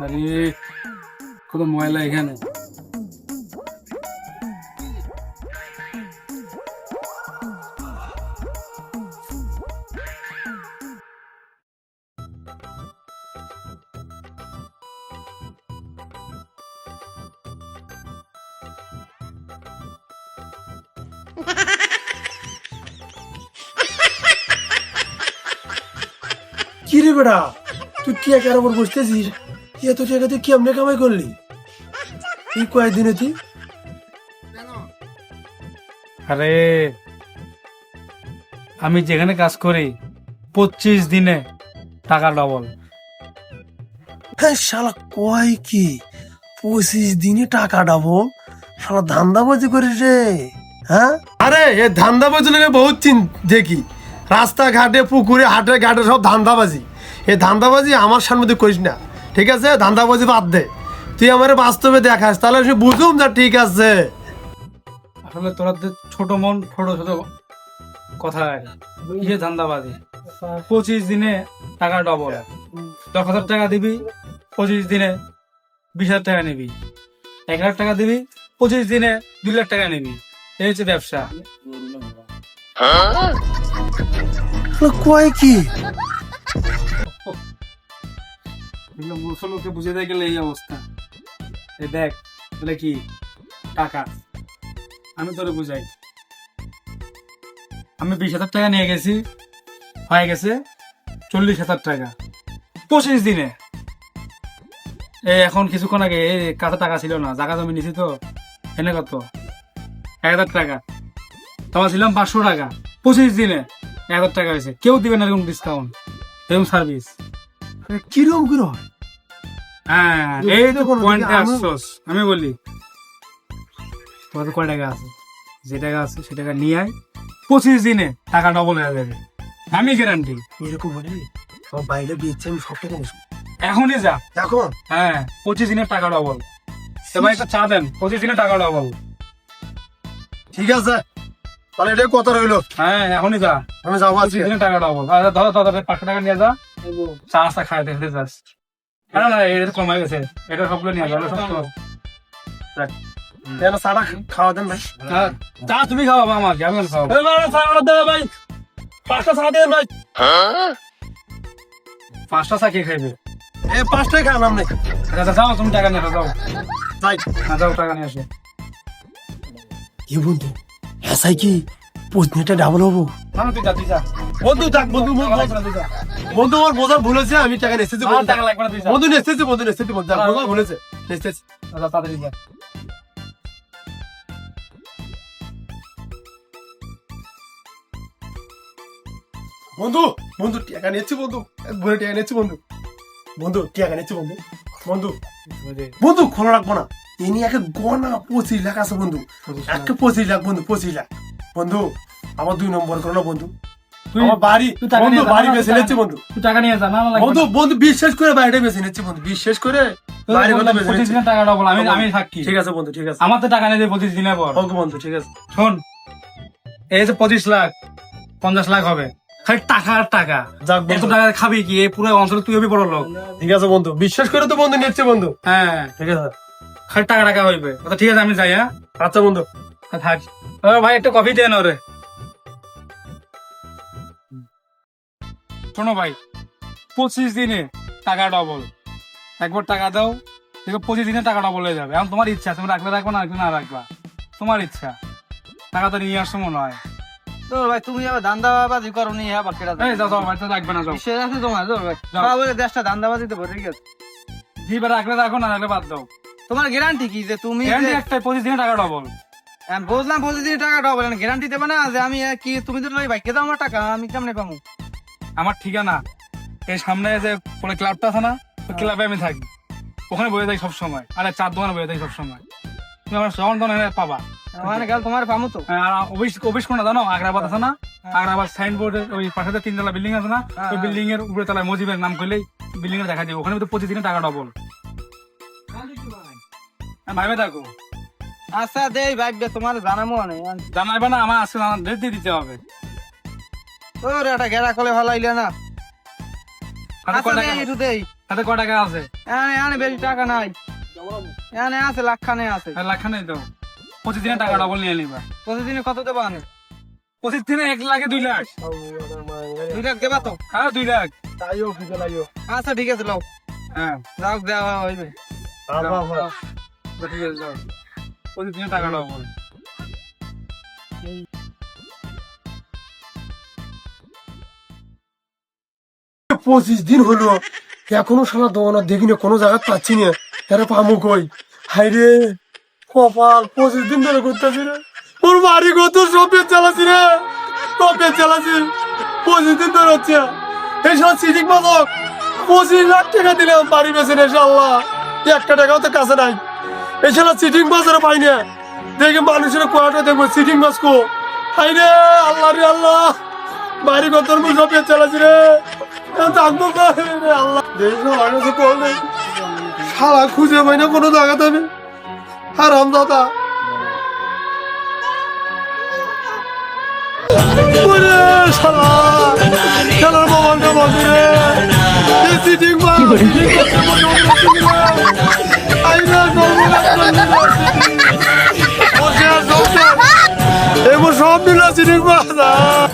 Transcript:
আরে কত ময়লা এখানে। কি রে বেটা, তুই টিয়া কার উপর বসতেছিস? এত টাকা তুই কেমনে কামাই করলি এই কয়েকদিনে তুই? আরে আমি যেখানে কাজ করি 25 দিনে টাকা ডবল। হ্যাঁ শালা কয় কি 25 দিনে টাকা ডাবল? শালা ধান্দাবাজি করিস রে? হ্যাঁ আরে এ ধান্দাবাজি নাকি বহুত দেখি রাস্তাঘাটে পুকুরে হাটে ঘাটে সব ধান্দাবাজি। এই ধান্দাবাজি আমার সামনে তুই করিস না, ঠিক আছে? ধান্দাবাজি বাদ দে, তুই আমার বাস্তবে দেখাস, তাহলে আমি বুঝুম যা ঠিক আছে। আসলে তোরা তো ছোট মন, ছোট ছোট কথা, ইয়ে ধান্দাবাজি। 25 দিনে টাকা ডবল, 10,000 টাকা দিবি 25 দিনে 20,000 টাকা নিবি, 1 লাখ টাকা দিবি 25 দিনে 2 লাখ টাকা নিবি। এই হচ্ছে ব্যবসা। কয় কি মুসলমানকে বুঝে দিয়ে গেলে এই অবস্থা। এই দেখ এটা কি টাকা, আমি তোরে বুঝাই। আমি 20,000 টাকা নিয়ে গেছি, হয়ে গেছে 40,000 টাকা 25 দিনে। এখন কিছুক্ষণ আগে কাছে টাকা ছিল না, জায়গা জমি নিছি তো, এনে কত 1,000 টাকা, তোমার ছিলাম 500 টাকা, 25 দিনে 1,000 টাকা হয়েছে। কেউ দিবে না এরকম ডিসকাউন্ট, এরকম সার্ভিস। কিরকম কিরকম? হ্যাঁ এই তো পয়েন্টে আসছস। আমি বলি তোমার তো কয় টাকা আছে, যে টাকা আছে সে টাকা নিয়ে আয়, 25 দিনে টাকা ডবল হয়ে যাবে, আমি গ্যারান্টি। এরকম বলি সব বাইরে দিয়েছে, আমি সব টাকা নিয়েছি এখনই যা এখন। হ্যাঁ 25 দিনের টাকা ডবল। এবার একটা চা দেন, 25 দিনের টাকা ডবল। ঠিক আছে তাহলে এটাই কথা রইলো। হ্যাঁ এখনই যা, আমি যাবো 25 আজকে। দিনের টাকা ডবল। ধরো 500 টাকা নিয়ে যা, চা আসা খাই দেখতে যাস। না না এটা কমে গেছে, এটা সবগুলো নিয়ে যাবে সব তো। কেন সারা খাওয়া দেন ভাই? চা তুমি খাওয়াবো আমাকে, আমি খাওয়াবো। ভাই 5টা চা দেন ভাই। 5টা চা কে খাইবে? 5টাই খান আপনি। আচ্ছা যাও তুমি টাকা নিয়ে আসো, যাও। তাই হ্যাঁ যাও টাকা নিয়ে আসো। কি বন্ধু হ্যাঁ কি পত্নীটা ডাবল হবো? না না তুই যা, তুই যা। বন্ধু থাক বন্ধু, টাকা লাগবে না, তুই যা। বন্ধু আমার বোঝা ভুলেছে, আমি টাকা নেসেছি। আমার টাকা লাগবে না, তুই যা। বন্ধু নেসেছি, বন্ধু নেসেছি, বন্ধু বোঝা ভুলেছে, নেসেছি। যা, তাড়াতাড়ি যা। বন্ধু বন্ধু টাকা নিচ্ছি বন্ধু, ঘুরে টাকা নিচ্ছি বন্ধু, বন্ধু টাকা নিচ্ছি বন্ধু, বন্ধু বন্ধু খোলা রাখবো না। এই নিয়ে একে গনা 25 লাখ আছে বন্ধু, একে 25 লাখ বন্ধু, 25 লাখ বন্ধু। আমার 2 নম্বর করো না বন্ধু, তুই আমার বাড়ি তুই টাকা বন্ধু, নিয়ে যা, বাড়ি না, বেছে নিচ্ছি বন্ধু, তুই টাকা নিয়ে যা। না না লাগবে বন্ধু না। বন্ধু বিশ্বাস করে বাড়িটা বেছে নিচ্ছি বন্ধু, বিশ্বাস করে বাড়ি কথা বেছে 25 নিচ্ছি। দিনের টাকা ডবল, আমি থাকি। ঠিক আছে বন্ধু, ঠিক আছে। আমার তো টাকা নেই 25 দিনের পর। ওকে বন্ধু, ঠিক আছে। শোন, এই যে 25 লাখ 50 লাখ হবে, খালি টাকা আর টাকা। যাক এত বন্ধু, টাকা খাবি কি? এই পুরো অঞ্চলে তুই হবি বড় লোক। ঠিক আছে বন্ধু, বিশ্বাস করে তো বন্ধু নিচ্ছে বন্ধু। হ্যাঁ ঠিক আছে, খালি টাকা টাকা হইবে। আচ্ছা ঠিক আছে আমি যাই। হ্যাঁ আচ্ছা বন্ধু। থাক। ভাই একটা কফি দেন ওরে। শোনো ভাই, 25 দিনে টাকা ডবল। একবার টাকা দাও, দেখো 25 দিনে টাকা ডবল হয়ে যাবে। এখন তোমার ইচ্ছা, তুমি রাখলে রাখবা, না রাখলে না রাখবা, তোমার ইচ্ছা। টাকা তো নিয়ে আসছো মনে হয়। তো ভাই তুমি আবার ধান্দাবাজি করো নি, হ্যাঁ বাকিটা এই যাও যাও, বাড়িতে রাখবে না, যাও। সে আছে তোমার তো ভাই, যাও। সব বলে দেশটা ধান্দাবাজিতে ভরে গেছে। এবার রাখলে রাখো, না রাখলে বাদ দাও। তোমার গ্যারান্টি কি যে তুমি গ্যারান্টি একটাই, 25 দিনে টাকা ডবল। বুঝলাম প্রতিদিন টাকা ডবল, গ্যারান্টি দেবে না যে আমি কি তুমি তো ভাই কে দাও আমার টাকা, আমি কেমনে পাবো? আমার ঠিকানা এই সামনে যে পরে ক্লাবটা আছে না, ওই ক্লাবে আমি থাকি, ওখানে বসে থাকি সবসময়। আরে চার দোকানে বসে থাকি সবসময়, তুমি আমার সমান দোকানে পাবা। মানে গেল তোমার পামু তো। আর অফিস কোনটা জানো? আগ্রাবাদ আছে না, আগ্রাবাদ সাইনবোর্ডের ওই পাশে 3 তলা বিল্ডিং আছে না, ওই বিল্ডিং এর উপরে তলায় মজিবের নাম করলেই বিল্ডিং এর দেখা যাবে। ওখানে তো 25 দিনে টাকা ডবল। ভাইবে থাকো। আচ্ছা দেই ভাই তোমার জানামো না জানাইবে না আমার আজকে দিতে দিতে হবে। ওরে একটা গেরা কলে ভালো হইলে না। হাতে আচ্ছা কয় টাকা দেই একটু দেই। হাতে কয় টাকা আছে? এনে বেশি টাকা নাই, এনে আছে লাখখানে আছে। লাখ নেই তো, 25 দিনে টাকা ডবল নিয়ে নিবা। প্রতিদিনে কত দেবা আনে? 25 দিনে 1 লাখে 2 লাখ। 2 লাখ দেবা তো? হ্যাঁ 2 লাখ। আচ্ছা ঠিক আছে লও, হ্যাঁ যাও দেওয়া হইবে। ঠিক আছে যাও, 25 দিনে টাকা ডবল। পঁচিশ দিন হলো এখনো শালা দোকান দেখিনি, কোনো জায়গা পাচ্ছি না। এরা পামু কই? হাই রে কপাল, 25 দিন ধরে ঘুরতেছি রে। ওর বাড়ি কত সপেজ চালাচ্ছি রে, সপেজ চালাচ্ছি 25 দিন ধরে হচ্ছে। এই সব সিটিং মাদক 25 লাখ টাকা দিলাম বাড়ি বেছে রে আল্লাহ, 1 টাকাও তো কাছে নাই। এই শালা সিটিং বাজারে পাই না, দেখে মানুষের কোয়াটা দেখবো সিটিং মাছ কো। হাই রে আল্লাহ রে আল্লাহ, বাড়ি কত সপেজ চালাচ্ছি রে। থাকবো আল্লাহ, সারা খুঁজে পাই না কোনো জায়গাতে আমি। হারাম দাদা শালা, খেলার মোবাইলটা বন্ধ রে। সিটিং এবার সব দিল সিটিং বাজার।